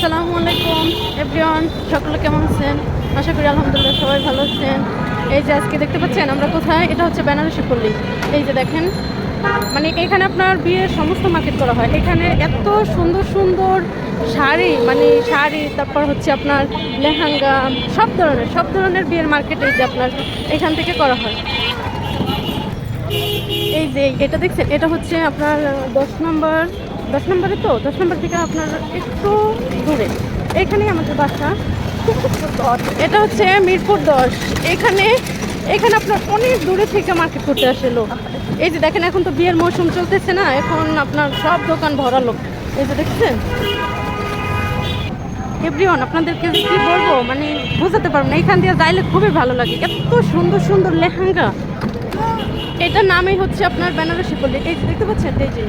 আসসালামু আলাইকুম এভরিওয়ান, সকলে কেমন আছেন? আশা করি আলহামদুলিল্লাহ সবাই ভালো আছেন। এই যে আজকে দেখতে পাচ্ছেন আমরা কোথায়, এটা হচ্ছে বেনারসি পল্লী। এই যে দেখেন, মানে এখানে আপনার বিয়ের সমস্ত মার্কেট করা হয়। এখানে এত সুন্দর সুন্দর শাড়ি, মানে শাড়ি, তারপর হচ্ছে আপনার লেহেঙ্গা, সব ধরনের বিয়ের মার্কেট এই যে আপনার এখান থেকে করা হয়। এই যে এটা দেখছেন, এটা হচ্ছে আপনার 10 নম্বর, 10 নম্বরে, তো 10 নম্বর থেকে আপনার একটু দূরে, এখানেই আমাদের বাসা। এটা হচ্ছে মিরপুর 10। এখানে এখানে আপনার অনেক দূরে থেকে মার্কেট করতে আসে লোক। এই যে দেখেন, এখন তো বিয়ের মৌসুম চলতেছে না, এখন আপনার সব দোকান ভরা লোক। এই যে দেখছেন এভরিওয়ান, আপনাদেরকে কি বলবো, মানে বোঝাতে পারবো না। এখান দিয়ে যাইলে খুবই ভালো লাগে, এত সুন্দর সুন্দর লেহেঙ্গা। এটার নামই হচ্ছে আপনার বেনারসি পল্লী। এই যে দেখতে পাচ্ছেন, এই যে